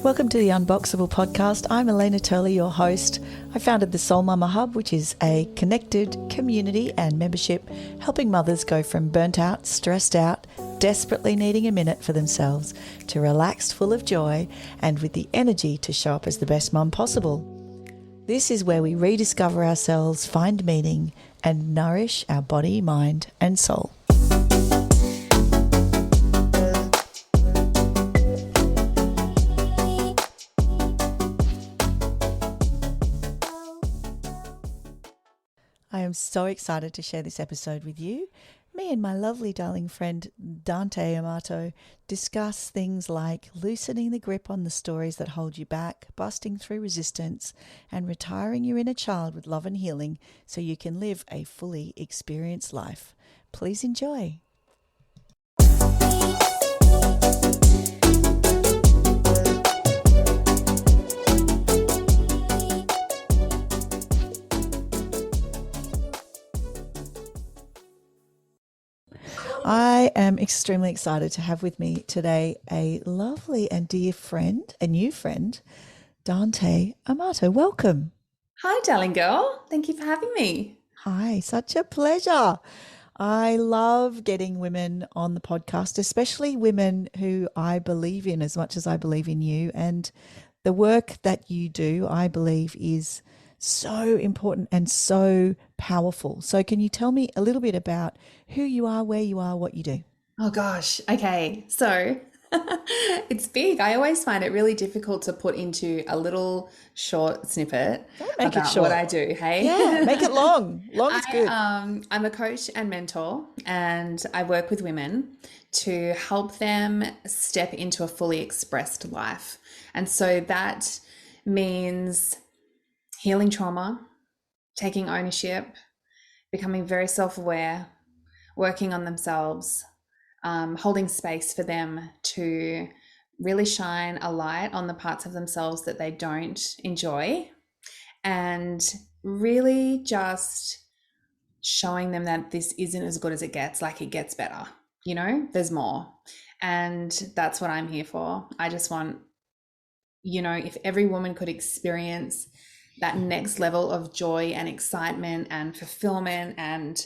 Welcome to the Unboxable podcast. I'm Elena Turley, your host. I founded the Soul Mama Hub, which is a connected community and membership helping mothers go from burnt out, stressed out, desperately needing a minute for themselves to relaxed, full of joy, and with the energy to show up as the best mum possible. This is where we rediscover ourselves, find meaning, and nourish our body, mind, and soul. I am so excited to share this episode with you. Me and my lovely darling friend Dante Amato discuss things like loosening the grip on the stories that hold you back, busting through resistance, and retiring your inner child with love and healing so you can live a fully experienced life. Please enjoy. I am extremely excited to have with me today a lovely and dear friend, a new friend, Dante Amato. Welcome. Hi, darling girl. Thank you for having me. Hi, such a pleasure. I love getting women on the podcast, especially women who I believe in as much as I believe in you. And the work that you do, I believe, is so important and so powerful. So can you tell me a little bit about who you are, where you are, what you do? Oh gosh. Okay. So it's big. I always find it really difficult to put into a little short snippet Don't make it about short. what I do. Hey. Yeah, make it long. Long is good. I'm a coach and mentor, and I work with women to help them step into a fully expressed life. And so that means healing trauma, taking ownership, becoming very self-aware, working on themselves, holding space for them to really shine a light on the parts of themselves that they don't enjoy, and really just showing them that this isn't as good as it gets, like it gets better. You know, there's more. And that's what I'm here for. I just want, if every woman could experience that next level of joy and excitement and fulfillment and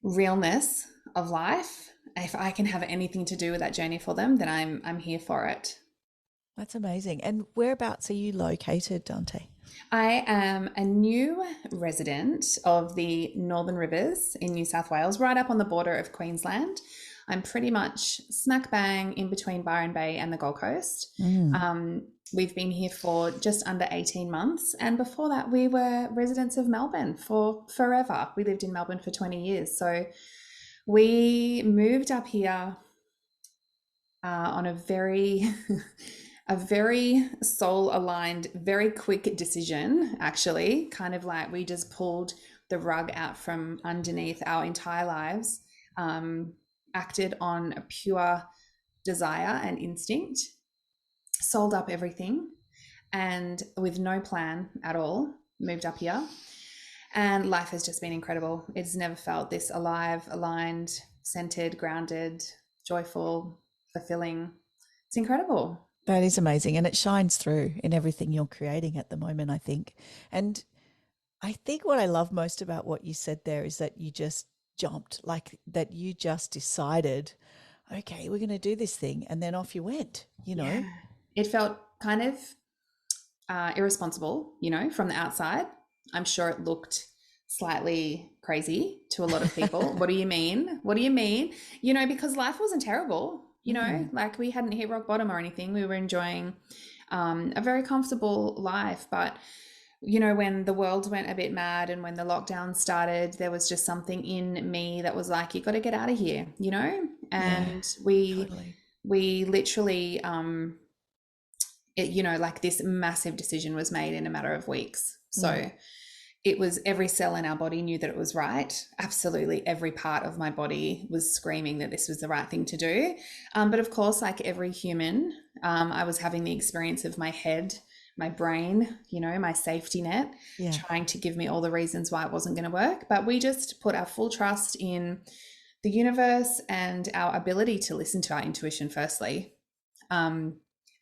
realness of life, if I can have anything to do with that journey for them, then I'm here for it. That's amazing. And whereabouts are you located, Dante? I am a new resident of the Northern Rivers in New South Wales, right up on the border of Queensland. I'm pretty much smack bang in between Byron Bay and the Gold Coast. We've been here for just under 18 months. And before that, we were residents of Melbourne for forever. We lived in Melbourne for 20 years. So we moved up here on a very, a very soul-aligned, very quick decision, actually. Kind of like we just pulled the rug out from underneath our entire lives, acted on a pure desire and instinct, sold up everything, and with no plan at all, moved up here. And life has just been incredible. It's never felt this alive, aligned, centered, grounded, joyful, fulfilling. It's incredible. That is amazing. And it shines through in everything you're creating at the moment, I think. And I think what I love most about what you said there is that you just jumped, like that you just decided, okay, we're going to do this thing. And then off you went, Yeah. It felt kind of irresponsible, from the outside. I'm sure it looked slightly crazy to a lot of people. What do you mean? What do you mean? Because life wasn't terrible, like we hadn't hit rock bottom or anything. We were enjoying a very comfortable life. But, when the world went a bit mad and when the lockdown started, there was just something in me that was like, you got to get out of here, and we literally, like this massive decision was made in a matter of weeks. So it was every cell in our body knew that it was right. Absolutely every part of my body was screaming that this was the right thing to do. But of course, like every human, I was having the experience of my head, my brain, my safety net, trying to give me all the reasons why it wasn't going to work. But we just put our full trust in the universe and our ability to listen to our intuition firstly.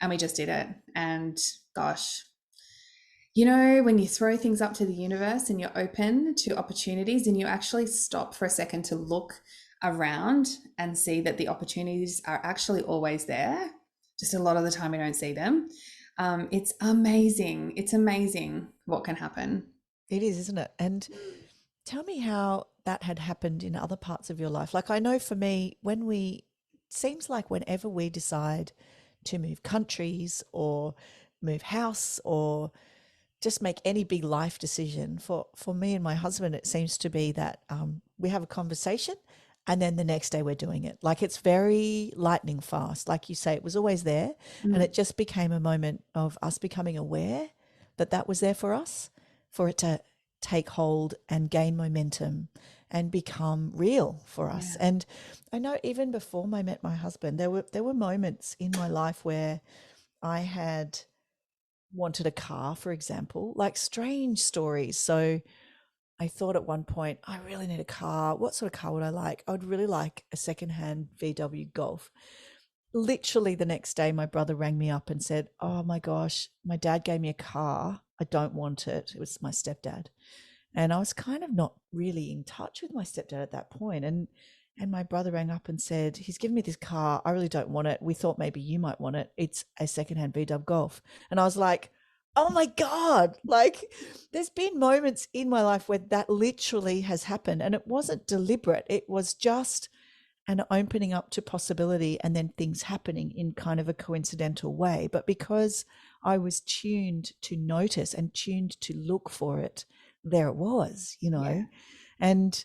and we just did it. And gosh, you know, when you throw things up to the universe and you're open to opportunities and you actually stop for a second to look around and see that the opportunities are actually always there, just a lot of the time we don't see them. It's amazing. It's amazing what can happen. It is, isn't it? And tell me how that had happened in other parts of your life. Like, I know for me, seems like whenever we decide to move countries or move house or just make any big life decision, for me and my husband, it seems to be that we have a conversation and then the next day we're doing it. Like, it's very lightning fast. Like you say, it was always there, and Mm. it just became a moment of us becoming aware that that was there for us, for it to take hold and gain momentum and become real for us. Yeah. And I know even before I met my husband, there were moments in my life where I had wanted a car, for example, like strange stories. So I thought at one point, I really need a car. What sort of car would I like? I would really like a secondhand VW Golf. Literally the next day, my brother rang me up and said, "Oh my gosh, my dad gave me a car. I don't want it." It was my stepdad. And I was kind of not really in touch with my stepdad at that point. And my brother rang up and said, "He's given me this car. I really don't want it. We thought maybe you might want it. It's a secondhand VW Golf." And I was like, oh my God. Like, there's been moments in my life where that literally has happened. And it wasn't deliberate. It was just an opening up to possibility and then things happening in kind of a coincidental way. But because I was tuned to notice and tuned to look for it, there it was, you Yeah. know. And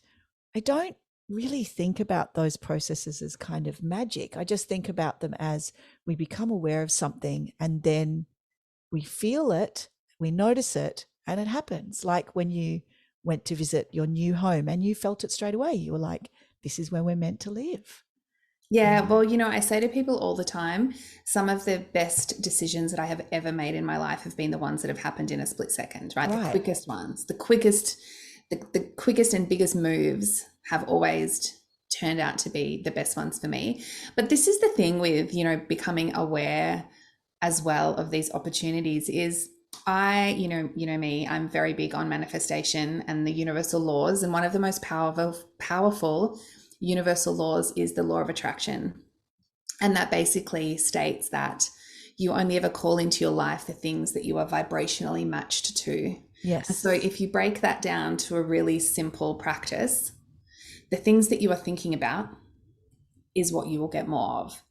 I don't really think about those processes as kind of magic. I just think about them as we become aware of something and then we feel it, we notice it, and it happens. Like when you went to visit your new home and you felt it straight away. You were like, this is where we're meant to live. You Yeah, know? well, you know, I say to people all the time, some of the best decisions that I have ever made in my life have been the ones that have happened in a split second, right? The Right. quickest ones, the quickest and biggest moves have always turned out to be the best ones for me. But this is the thing with, you know, becoming aware as well of these opportunities is you know me, I'm very big on manifestation and the universal laws. And one of the most powerful universal laws is the law of attraction. And that basically states that you only ever call into your life the things that you are vibrationally matched to. And Yes. so if you break that down to a really simple practice, the things that you are thinking about is what you will get more of.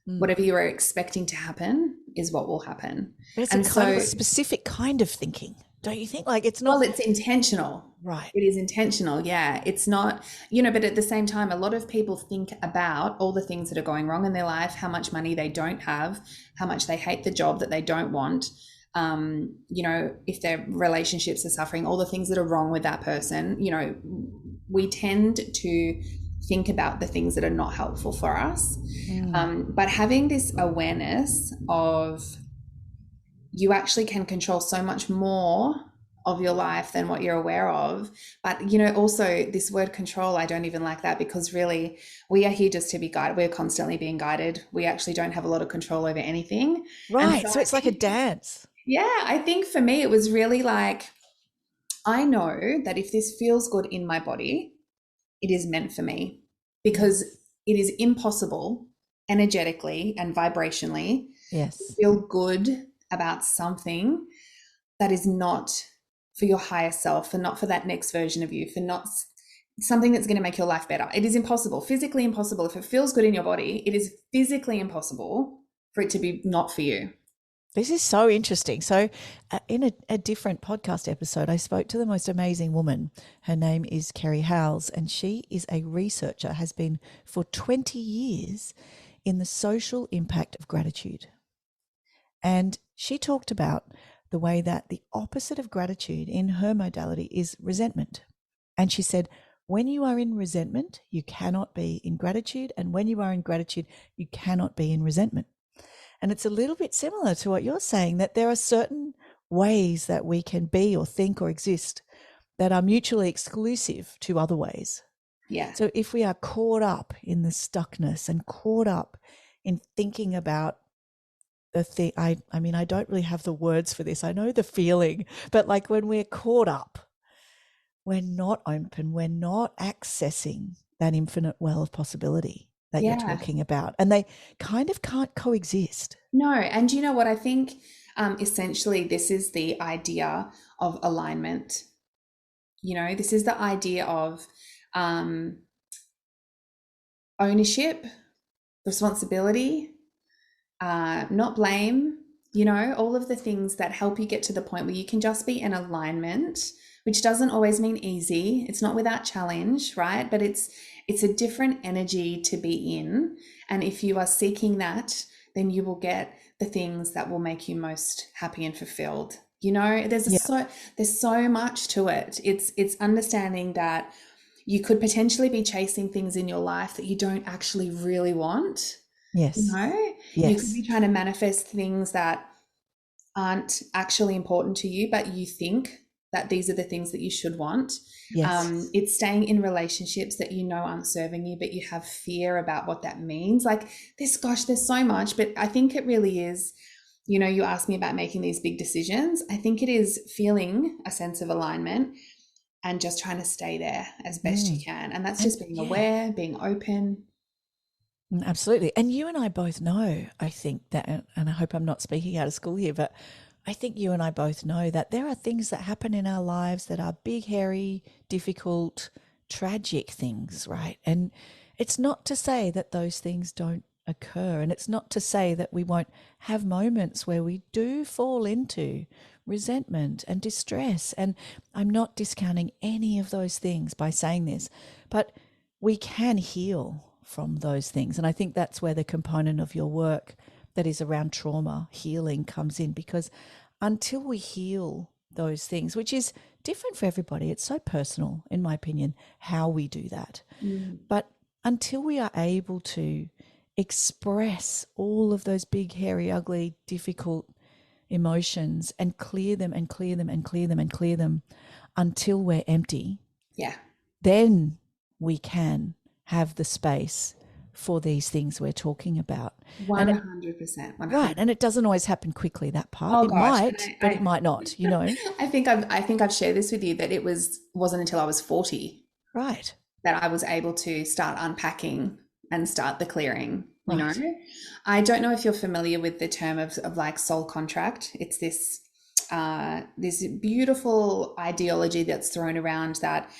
Mm. Whatever you are expecting to happen is what will happen. But it's a And kind of a so, specific kind of thinking, don't you think? Like, it's well, not it's intentional. right. It is intentional. Yeah. It's not, you know, but at the same time, a lot of people think about all the things that are going wrong in their life, how much money they don't have, how much they hate the job that they don't want. You know, if their relationships are suffering, all the things that are wrong with that person, you know, we tend to think about the things that are not helpful for us. But having this awareness of you actually can control so much more of your life than what you're aware of. But, you know, also this word control, I don't even like that, because really we are here just to be guided. We're constantly being guided. We actually don't have a lot of control over anything. And Right. so So I it's like a think, dance. yeah, I think for me, it was really like, I know that if this feels good in my body, it is meant for me, because Yes. it is impossible energetically and vibrationally to Yes. feel good about something that is not for your higher self, for not for that next version of you, for not something that's going to make your life better. It is impossible, physically impossible. If it feels good in your body, it is physically impossible for it to be not for you. This is so interesting. So, in a different podcast episode, I spoke to the most amazing woman. Her name is Kerry Howells, and she is a researcher, has been for 20 years in the social impact of gratitude. And she talked about the way that the opposite of gratitude in her modality is resentment. And she said, when you are in resentment, you cannot be in gratitude. And when you are in gratitude, you cannot be in resentment. And it's a little bit similar to what you're saying, that there are certain ways that we can be or think or exist that are mutually exclusive to other ways. Yeah. So if we are caught up in the stuckness and caught up in thinking about the thing, I mean, I don't really have the words for this. I know the feeling, but like when we're caught up, we're not open, we're not accessing that infinite well of possibility that you're Yeah. talking about. And they kind of can't coexist. No, and you know what? I think essentially this is the idea of alignment. You know, this is the idea of um, ownership, responsibility, not blame, you know, all of the things that help you get to the point where you can just be in alignment, which doesn't always mean easy. It's not without challenge, right? But it's a different energy to be in. And if you are seeking that, then you will get the things that will make you most happy and fulfilled. You know, Yeah. there's so much to it. It's understanding that you could potentially be chasing things in your life that you don't actually really want. You Yes. know, you could Yes. be trying to manifest things that aren't actually important to you, but you think that these are the things that you should want. Yes. It's staying in relationships that you know aren't serving you, but you have fear about what that means. Like this, gosh, there's so much, but I think it really is. You know, you asked me about making these big decisions. I think it is feeling a sense of alignment and just trying to stay there as best you Mm. can. And that's And just being yeah, aware, being open. absolutely. And you and I both know, I think that, and I hope I'm not speaking out of school here, but I think you and I both know that there are things that happen in our lives that are big, hairy, difficult, tragic things, right? And it's not to say that those things don't occur. And it's not to say that we won't have moments where we do fall into resentment and distress. And I'm not discounting any of those things by saying this, but we can heal from those things. And I think that's where the component of your work that is around trauma healing comes in, because until we heal those things, which is different for everybody, it's so personal, in my opinion, how we do that. Mm. But until we are able to express all of those big, hairy, ugly, difficult emotions and clear them and clear them and clear them and clear them until we're empty, Yeah. then we can have the space for these things we're talking about. And 100%. right, 100. and it doesn't always happen quickly, that part. Oh It gosh. And might, but it might not, you know. I think I've shared this with you that wasn't until I was 40 Right, that I was able to start unpacking and start the clearing, you know. right. I don't know if you're familiar with the term of like soul contract. It's this beautiful ideology that's thrown around that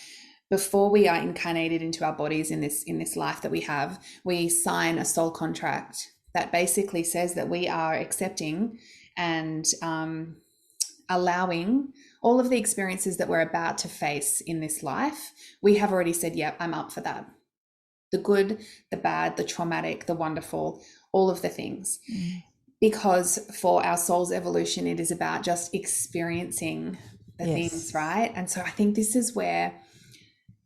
before we are incarnated into our bodies in this life that we have, we sign a soul contract that basically says that we are accepting and allowing all of the experiences that we're about to face in this life. We have already said, yep, I'm up for that. The good, the bad, the traumatic, the wonderful, all of the things. Mm. Because for our soul's evolution, it is about just experiencing the things, Yes. right? And so I think this is where,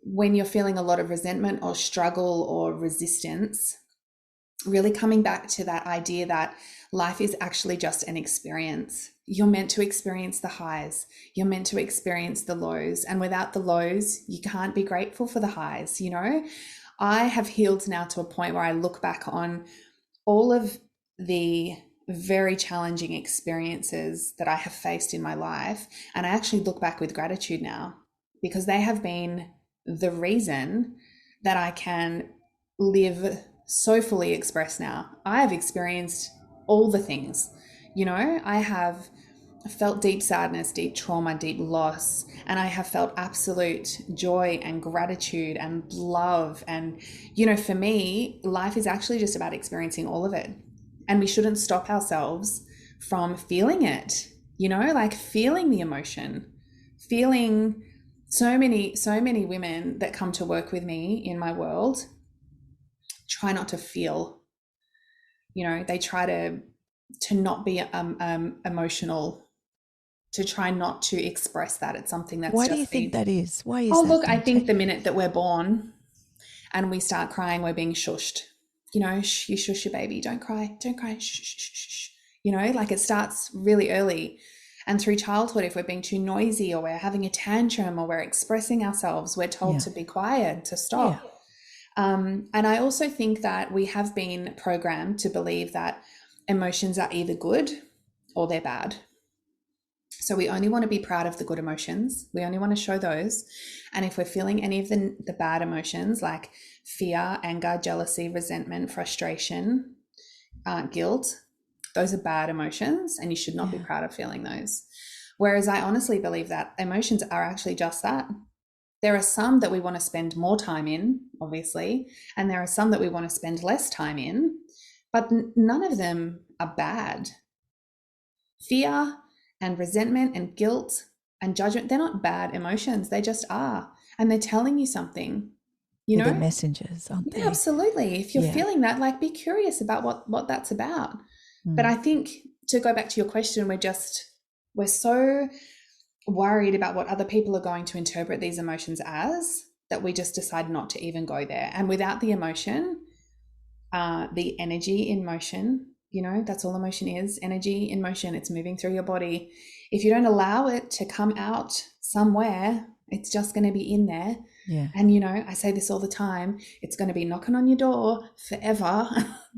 when you're feeling a lot of resentment or struggle or resistance, really coming back to that idea that life is actually just an experience. You're meant to experience the highs. You're meant to experience the lows. And without the lows, you can't be grateful for the highs, you know? I have healed now to a point where I look back on all of the very challenging experiences that I have faced in my life. And I actually look back with gratitude now, because they have been the reason that I can live so fully expressed now. I have experienced all the things, you know, I have felt deep sadness, deep trauma, deep loss, and I have felt absolute joy and gratitude and love. And, you know, for me, life is actually just about experiencing all of it. And we shouldn't stop ourselves from feeling it, you know, like feeling the emotion, feeling so many women that come to work with me in my world try not to feel, you know, they try to not be emotional, to try not to express that. It's something that's Why do you just think been, that is? Why is oh, that, look, I Dante? think the minute that we're born and we start crying, we're being shushed. You know, you shush your baby, don't cry, shh, shh, shh, shh. You know, like it starts really early. And through childhood, if we're being too noisy or we're having a tantrum or we're expressing ourselves, we're told Yeah. to be quiet, to Yeah. stop. And I also think that we have been programmed to believe that emotions are either good or they're bad. So we only want to be proud of the good emotions. We only want to show those. And if we're feeling any of the bad emotions like fear, anger, jealousy, resentment, frustration, guilt, those are bad emotions and you should not be proud of feeling those. Whereas I honestly believe that emotions are actually just that. There are some that we want to spend more time in, obviously, and there are some that we want to spend less time in, but none of them are bad. Fear and resentment and guilt and judgment, they're not bad emotions. They just are. And they're telling you something, you know? They're messengers, aren't Yeah, they? absolutely. If you're feeling that, like, be curious about what that's about. But I think, to go back to your question, we're so worried about what other people are going to interpret these emotions as that we just decide not to even go there. And without the emotion, the energy in motion, that's all emotion is, energy in motion. It's moving through your body. If you don't allow it to come out somewhere, it's just going to be in there. Yeah. And I say this all the time, it's going to be knocking on your door forever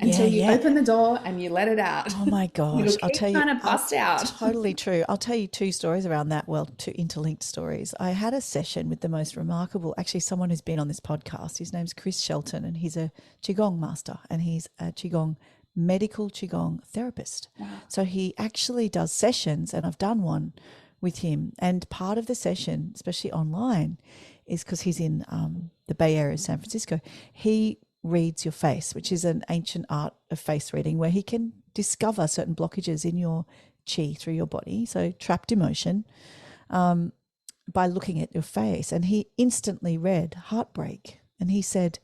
until you open the door and you let it out. Oh my gosh. I'll tell you, trying to bust out. Totally true. I'll tell you 2 stories around that. Well, 2 interlinked stories. I had a session with the most remarkable, actually someone who's been on this podcast. His name's Chris Shelton and he's a Qigong master and he's a medical Qigong therapist. Wow. So he actually does sessions and I've done one with him. And part of the session, especially online, is because he's in the Bay Area of San Francisco. He reads your face, which is an ancient art of face reading where he can discover certain blockages in your chi through your body, so trapped emotion, by looking at your face. And he instantly read heartbreak. And he said,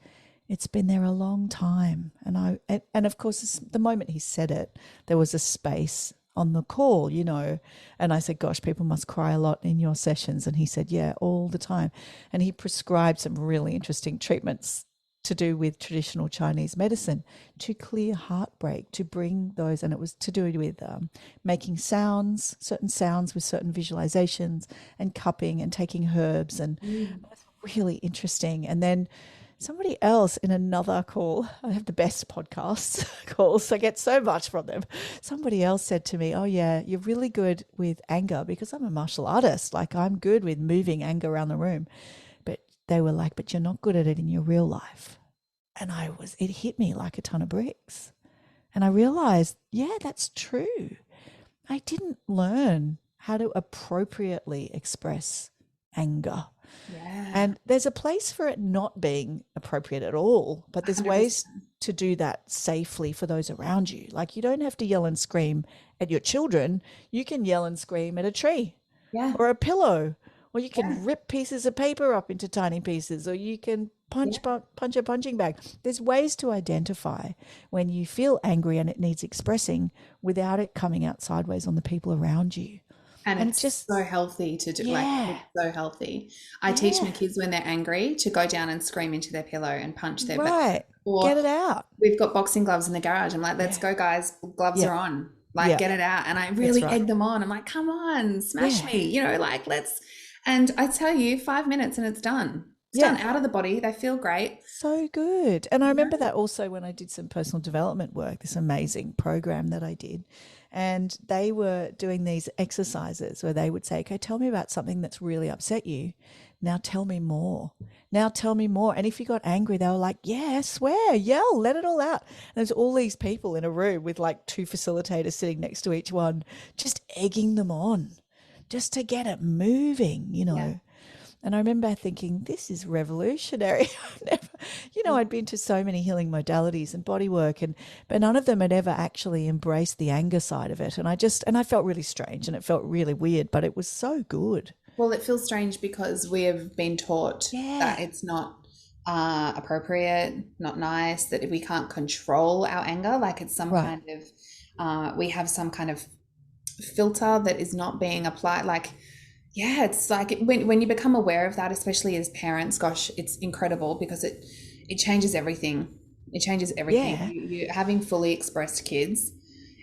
it's been there a long time. And of course, the moment he said it, there was a space on the call, and I said, gosh, people must cry a lot in your sessions. And he said, yeah, all the time. And he prescribed some really interesting treatments to do with traditional Chinese medicine to clear heartbreak, to bring those, and it was to do with making certain sounds with certain visualizations and cupping and taking herbs, and it was really interesting. And then somebody else in another call, I have the best podcasts calls, I get so much from them. Somebody else said to me, oh yeah, you're really good with anger, because I'm a martial artist. Like, I'm good with moving anger around the room. But they were like, but you're not good at it in your real life. And it hit me like a ton of bricks. And I realized, yeah, that's true. I didn't learn how to appropriately express anger. Yeah. And there's a place for it not being appropriate at all, but there's 100%. Ways to do that safely for those around you. Like, you don't have to yell and scream at your children. You can yell and scream at a tree, or a pillow, or you can rip pieces of paper up into tiny pieces, or you can punch a punching bag. There's ways to identify when you feel angry and it needs expressing without it coming out sideways on the people around you. And it's just so healthy to do. Like, it's so healthy. I teach my kids when they're angry to go down and scream into their pillow and punch their back. Or get it out. We've got boxing gloves in the garage. I'm like, let's go, guys. Gloves are on. Like, get it out. And I really egg them on. I'm like, come on, smash me. Like, let's. And I tell you, 5 minutes and it's done. It's done out of the body. They feel great. So good. And I remember that also when I did some personal development work, this amazing program that I did. And they were doing these exercises where they would say, okay, tell me about something that's really upset you. Now tell me more. Now tell me more. And if you got angry, they were like, yeah, swear, yell, let it all out. And there's all these people in a room with like 2 facilitators sitting next to each one, just egging them on, just to get it moving, Yeah. And I remember thinking, this is revolutionary. I'd been to so many healing modalities and body work, but none of them had ever actually embraced the anger side of it. And I felt really strange and it felt really weird, but it was so good. Well, it feels strange because we have been taught that it's not appropriate, not nice, that we can't control our anger. Like, it's some kind of, we have some kind of filter that is not being applied. Like, it's like when you become aware of that, especially as parents, gosh, it's incredible because it changes everything. It changes everything. Yeah. You having fully expressed kids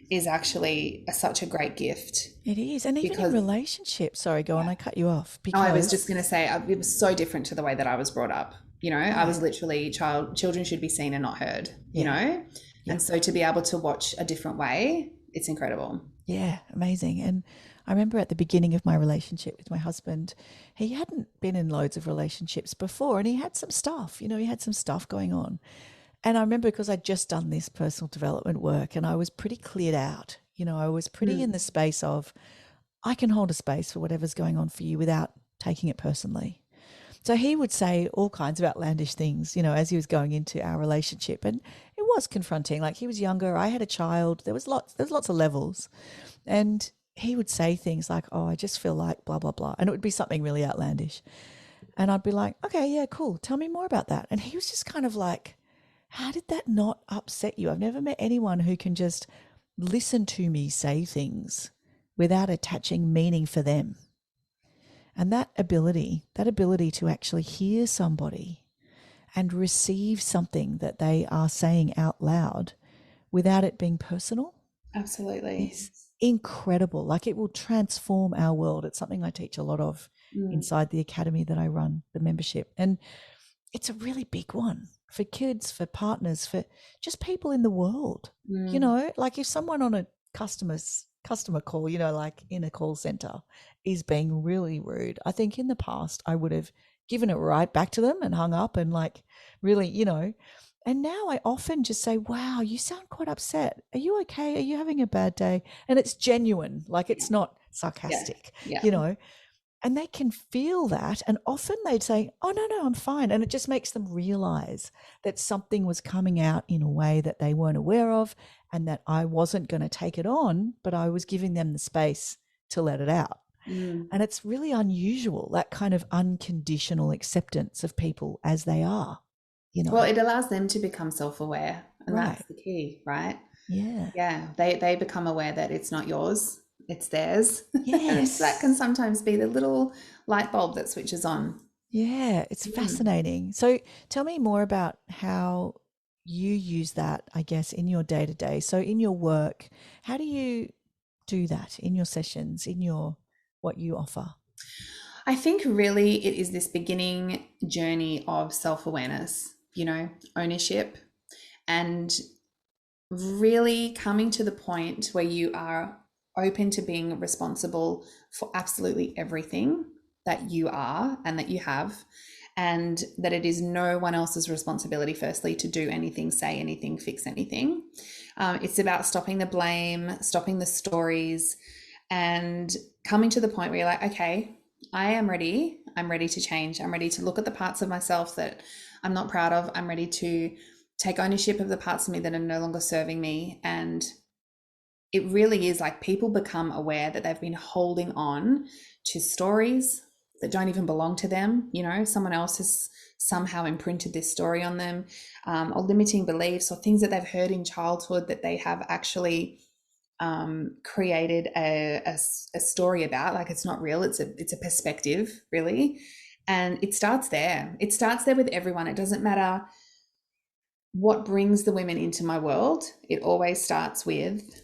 is actually such a great gift. It is. And even in relationships, sorry, go on, I cut you off. Because I was just going to say, it was so different to the way that I was brought up. I was literally children should be seen and not heard, Yeah. And so to be able to watch a different way, it's incredible. Yeah, amazing. And I remember at the beginning of my relationship with my husband, he hadn't been in loads of relationships before and he had some stuff, he had some stuff going on. And I remember because I'd just done this personal development work and I was pretty cleared out. I was pretty in the space of I can hold a space for whatever's going on for you without taking it personally. So he would say all kinds of outlandish things, as he was going into our relationship. And it was confronting. Like he was younger, I had a child, there was lots of levels. And he would say things like, oh, I just feel like blah, blah, blah. And it would be something really outlandish. And I'd be like, okay, yeah, cool. Tell me more about that. And he was just kind of like, how did that not upset you? I've never met anyone who can just listen to me say things without attaching meaning for them. And that ability to actually hear somebody and receive something that they are saying out loud without it being personal Absolutely. is incredible. Like it will transform our world. It's something I teach a lot of inside the academy that I run, the membership. And it's a really big one for kids, for partners, for just people in the world. Like if someone on a customer call, like in a call center is being really rude, I think in the past I would have given it right back to them and hung up and like really, and now I often just say, wow, you sound quite upset. Are you okay? Are you having a bad day? And it's genuine, like it's not sarcastic, and they can feel that. And often they'd say, oh, no, I'm fine. And it just makes them realize that something was coming out in a way that they weren't aware of and that I wasn't going to take it on, but I was giving them the space to let it out. And it's really unusual, that kind of unconditional acceptance of people as they are. Well, it allows them to become self-aware, and Right. that's the key, right? Yeah. Yeah, they become aware that it's not yours, it's theirs. Yes. That can sometimes be the little light bulb that switches on. Yeah, it's fascinating. So tell me more about how you use that, I guess, in your day to day. So in your work, how do you do that in your sessions, in your what you offer? I think really it is this beginning journey of self-awareness, ownership, and really coming to the point where you are open to being responsible for absolutely everything that you are and that you have, and that it is no one else's responsibility, firstly, to do anything, say anything, fix anything. It's about stopping the blame, stopping the stories, and coming to the point where you're like, okay, I am ready. I'm ready to change. I'm ready to look at the parts of myself that I'm not proud of. I'm ready to take ownership of the parts of me that are no longer serving me. And it really is like people become aware that they've been holding on to stories that don't even belong to them. Someone else has somehow imprinted this story on them, or limiting beliefs or things that they've heard in childhood that they have actually created a story about. Like it's not real. It's a perspective, really. And it starts there. It starts there with everyone. It doesn't matter what brings the women into my world. It always starts with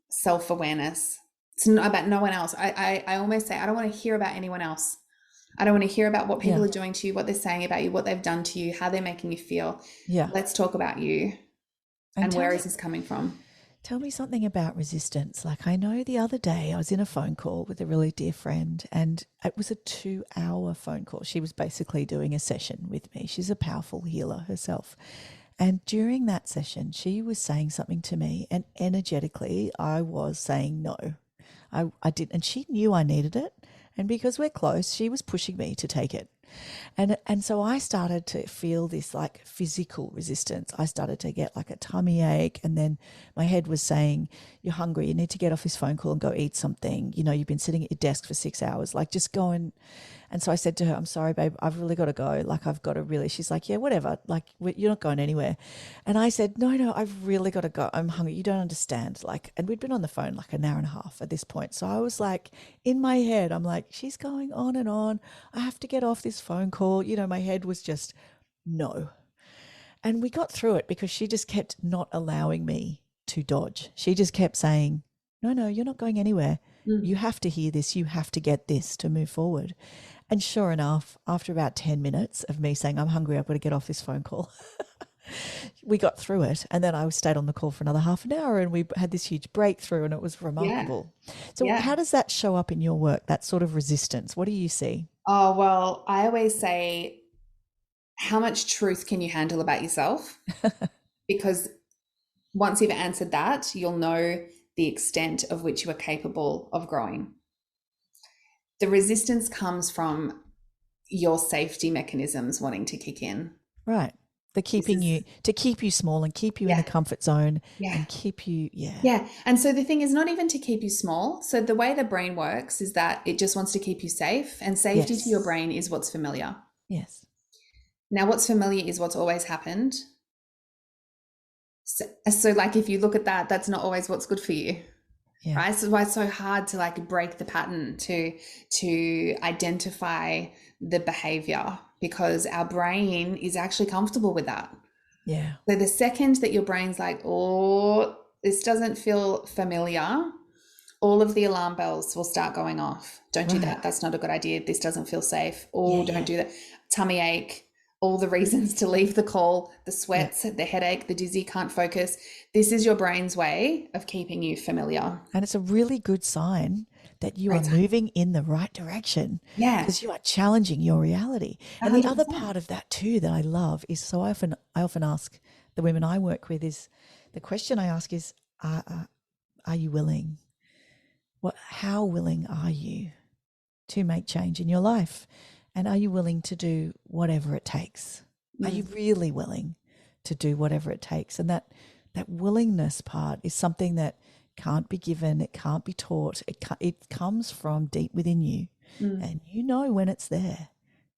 self-awareness. It's not about no one else. I almost say, I don't want to hear about anyone else. I don't want to hear about what people are doing to you, what they're saying about you, what they've done to you, how they're making you feel. Yeah. Let's talk about you. And where is this coming from? Tell me something about resistance. Like I know the other day I was in a phone call with a really dear friend and it was a 2-hour phone call. She was basically doing a session with me. She's a powerful healer herself. And during that session, she was saying something to me and energetically I was saying no. I did, and she knew I needed it. And because we're close, she was pushing me to take it. And so I started to feel this like physical resistance. I started to get like a tummy ache, and then my head was saying, you're hungry, you need to get off this phone call and go eat something. You've been sitting at your desk for 6 hours, like just go and so I said to her, I'm sorry, babe, I've really got to go. Like I've got to really, she's like, yeah, whatever. Like you're not going anywhere. And I said, no, I've really got to go. I'm hungry. You don't understand. Like, and we'd been on the phone like an hour and a half at this point. So I was like, in my head, I'm like, she's going on and on. I have to get off this phone call. My head was just no. And we got through it because she just kept not allowing me to dodge. She just kept saying, no, you're not going anywhere. You have to hear this. You have to get this to move forward. And sure enough, after about 10 minutes of me saying, I'm hungry, I've got to get off this phone call, we got through it. And then I stayed on the call for another half an hour and we had this huge breakthrough and it was Yeah. remarkable. So Yeah. how does that show up in your work, that sort of resistance? What do you see? Oh, well, I always say, how much truth can you handle about yourself? Because once you've answered that, you'll know the extent of which you are capable of growing. The resistance comes from your safety mechanisms wanting to kick in. Right. The This keeping is, you, to keep you small and keep you in the yeah, comfort zone yeah, and keep you, yeah. yeah. And so the thing is not even to keep you small. So the way the brain works is that it just wants to keep you safe, and safety to your Yes. brain is what's familiar. Yes. Now, what's familiar is what's always happened. So like if you look at that, that's not always what's good for you. Yeah. Right? So why it's so hard to like break the pattern, to identify the behavior, because our brain is actually comfortable with that. Yeah. So the second that your brain's like, oh, this doesn't feel familiar, all of the alarm bells will start going off. Don't do Right. that. That's not a good idea. This doesn't feel safe. Yeah. Oh, don't Yeah. do that. Tummy ache, all the reasons to leave the call, the Yeah. sweats, the headache, the dizzy, can't focus. This is your brain's way of keeping you familiar. And it's a really good sign that you are Great sign. moving in the right direction Yeah, because you are challenging your reality. And the other 100%. part of that too that I love is so I often ask the women I work with is the question I ask is, are you willing? How willing are you to make change in your life? And are you willing to do whatever it takes? Are you Mm, really willing to do whatever it takes? And that willingness part is something that can't be given, it can't be taught. It comes from deep within you. mm, And you know when it's there,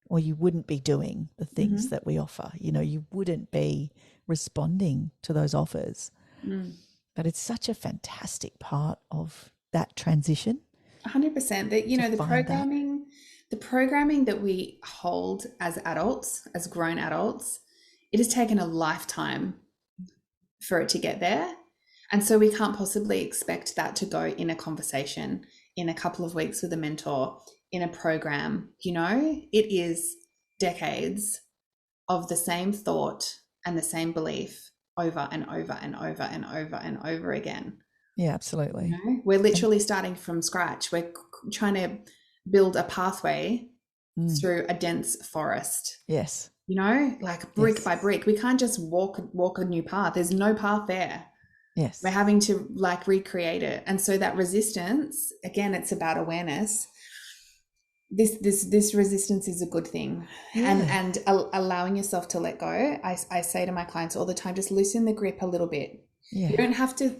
or you wouldn't be doing the things mhm, that we offer. You wouldn't be responding to those offers. mm. But it's such a fantastic part of that transition 100%. That, to the find that. programming that we hold as adults, as grown adults, it has taken a lifetime for it to get there. And so we can't possibly expect that to go in a conversation, in a couple of weeks with a mentor, in a program. It is decades of the same thought and the same belief over and over and over and over and over again. Yeah, absolutely. We're And literally starting from scratch. We're trying to build a pathway mm, through a dense forest, yes, like brick yes, by brick. We can't just walk a new path. There's no path there. We're yes. having to like recreate it. And so that resistance, again, it's about awareness. This resistance is a good thing, and Yeah, allowing yourself to let go. I say to my clients all the time, just loosen the grip a little bit. You yeah, don't have to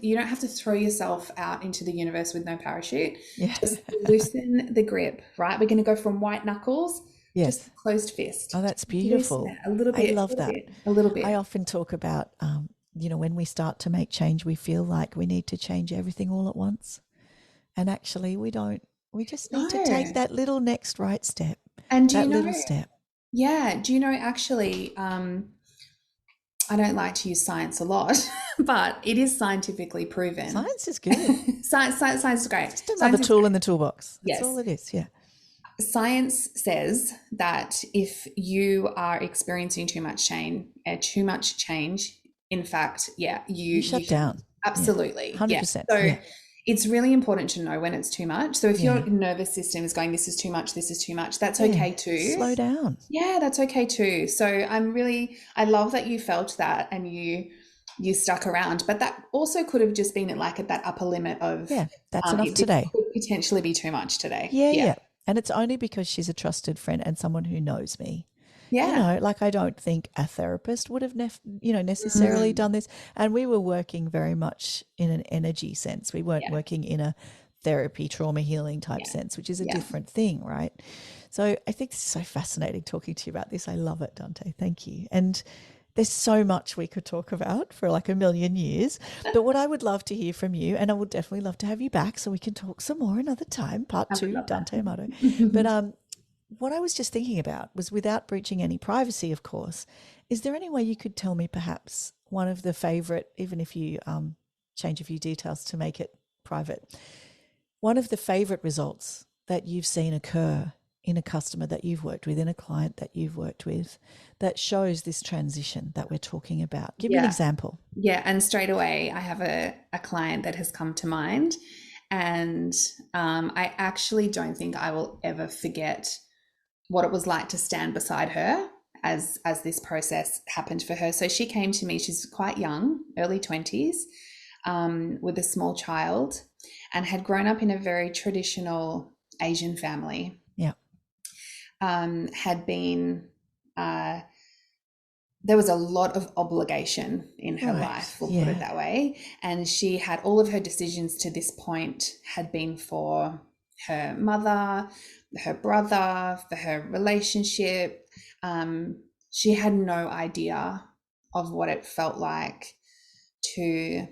throw yourself out into the universe with no parachute. yeah. Just loosen the grip, right? We're going to go from white knuckles, Yes. just closed fist. Oh, that's Just loosen beautiful. it a little I bit, a love little that. bit, a little I bit. often talk about, when we start to make change, we feel like we need to change everything all at once. And actually, we don't. We just need to take No. that little next right step, And that little step. yeah, do you know actually, I don't like to use science a lot, but it is scientifically proven. Science is good. Science is great. Just another Science is tool great. in the toolbox. That's all Yes. it is. Yeah. Science says that if you are experiencing too much change, in fact, yeah, You you shut should down. Yeah. absolutely, yeah. 100%. So Yeah. it's really important to know when it's too much. So if your Yeah. nervous system is going, this is too much, that's Yeah. okay too. Slow down. Yeah, that's okay too. So I love that you felt that and you stuck around, but that also could have just been at that upper limit of Yeah. That's enough this today. could potentially be too much today. Yeah. Yeah. Yeah. And it's only because she's a trusted friend and someone who knows me. Yeah. Like I don't think a therapist would have necessarily Mm, done this. And we were working very much in an energy sense. We weren't yeah. working in a therapy, trauma healing type Yeah. sense, which is a Yeah. different thing, right? So I think it's so fascinating talking to you about this. I love it, Dante. Thank you. And there's so much we could talk about for like a million years. But what I would love to hear from you, and I would definitely love to have you back so we can talk some more another time, part I would 2, love that. Dante Amato. But what I was just thinking about was, without breaching any privacy, of course, is there any way you could tell me perhaps one of the favorite, even if you change a few details to make it private, one of the favorite results that you've seen occur in a customer that you've worked with, in a client that you've worked with, that shows this transition that we're talking about? Give me an example. Yeah, and straight away I have a client that has come to mind, and I actually don't think I will ever forget what it was like to stand beside her as this process happened for her. So she came to me, she's quite young, early 20s, with a small child, and had grown up in a very traditional Asian family. Yeah. Had been there was a lot of obligation in her life, we'll put it that way. And she had all of her decisions to this point had been for her mother, her brother, for her relationship. She had no idea of what it felt like to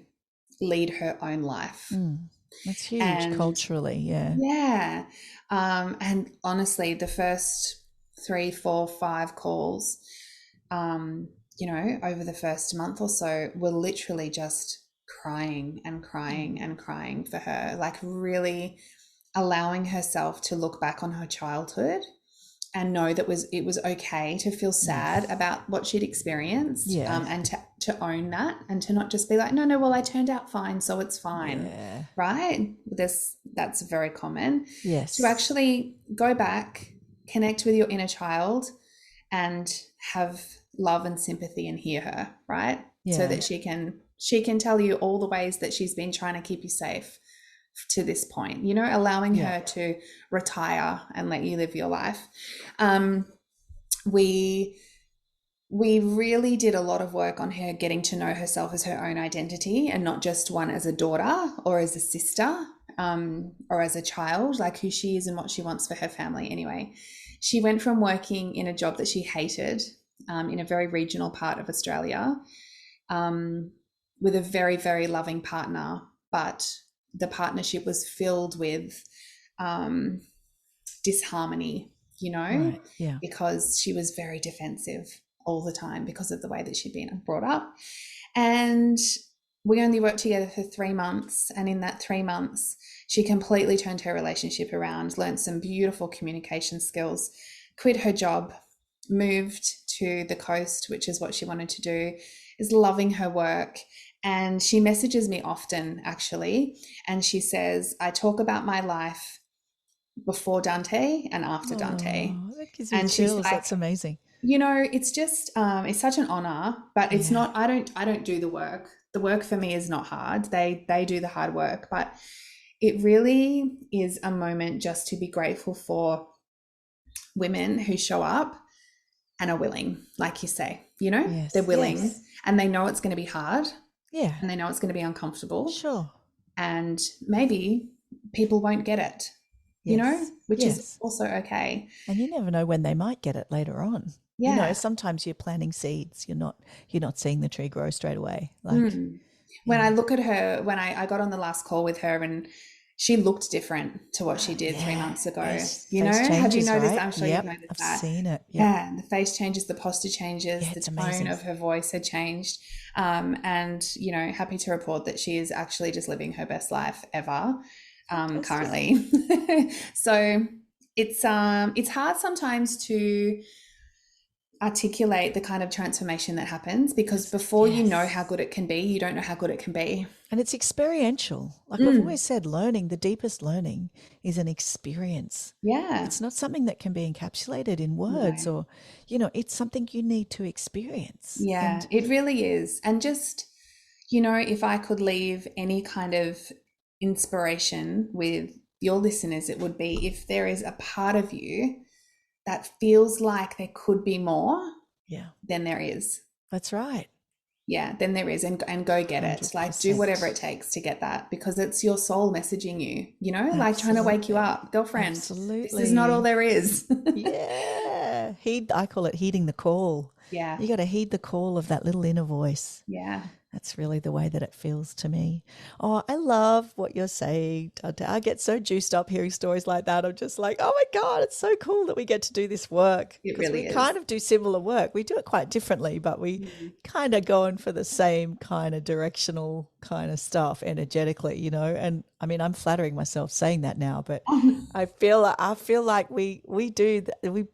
lead her own life. That's huge culturally, yeah. Yeah. And honestly, the first 3, 4, 5 calls, over the first month or so, were literally just crying and crying and crying for her, like really allowing herself to look back on her childhood and know that it was okay to feel sad about what she'd experienced, and to own that, and to not just be like, no, well, I turned out fine, so it's fine, right? That's very common. Yes. To actually go back, connect with your inner child, and have love and sympathy and hear her, right? So that she can tell you all the ways that she's been trying to keep you safe to this point, allowing her to retire and let you live your life. We really did a lot of work on her getting to know herself as her own identity, and not just one as a daughter or as a sister, or as a child, like who she is and what she wants for her family. Anyway, she went from working in a job that she hated, in a very regional part of Australia, with a very, very loving partner, but the partnership was filled with disharmony, because she was very defensive all the time because of the way that she'd been brought up. And we only worked together for 3 months, and in that 3 months she completely turned her relationship around, learned some beautiful communication skills, quit her job, moved to the coast, which is what she wanted to do, is loving her work. And she messages me often, actually, and she says, I talk about my life before Dante and after Dante. That gives me chills. Like, that's amazing. It's just it's such an honor, but it's not, I don't do the work. The work for me is not hard. They do the hard work, but it really is a moment just to be grateful for women who show up and are willing, like you say, they're willing, and they know it's going to be hard. Yeah. And they know it's going to be uncomfortable. Sure. And maybe people won't get it, which is also okay. And you never know when they might get it later on. Yeah. Sometimes you're planting seeds. You're not seeing the tree grow straight away. Like when I look at her, when I got on the last call with her, and she looked different to what she did 3 months ago. Have you noticed? Right? I'm sure you've noticed that. I've seen it. Yeah, the face changes, the posture changes, the tone of her voice had changed. And happy to report that she is actually just living her best life ever, currently. So it's hard sometimes to articulate the kind of transformation that happens, because before you know how good it can be, you don't know how good it can be. And it's experiential. Like we've always said, the deepest learning is an experience. Yeah. It's not something that can be encapsulated in words or, it's something you need to experience. Yeah, it really is. And just, if I could leave any kind of inspiration with your listeners, it would be, if there is a part of you that feels like there could be more, then there is. That's right. Yeah, then there is, and go get 100%. It. Like, do whatever it takes to get that, because it's your soul messaging you, like trying to wake you up. Girlfriend, Absolutely. This is not all there is. I call it heeding the call. Yeah. You got to heed the call of that little inner voice. Yeah. That's really the way that it feels to me. Oh, I love what you're saying, Dante. I get so juiced up hearing stories like that. I'm just like, oh my God, it's so cool that we get to do this work, It because we really kind is. of do similar work. We do it quite differently, but we kind of going for the same kind of directional kind of stuff energetically, you know. And I mean, I'm flattering myself saying that now, but I feel like we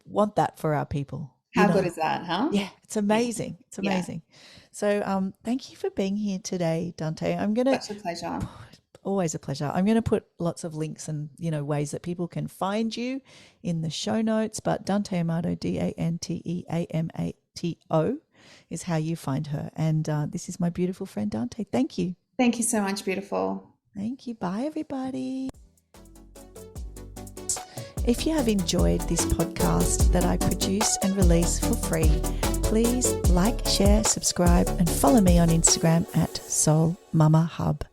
want that for our people, you How good know. is that, huh? Yeah, it's Yeah. amazing. It's Yeah. amazing. So, thank you for being here today, Dante. I'm gonna Such a pleasure. always a pleasure. I'm gonna put lots of links and ways that people can find you in the show notes. But Dante Amato, DanteAmato, is how you find her. And this is my beautiful friend Dante. Thank you. Thank you so much, beautiful. Thank you. Bye, everybody. If you have enjoyed this podcast that I produce and release for free, please like, share, subscribe, and follow me on Instagram at Soul Mama Hub.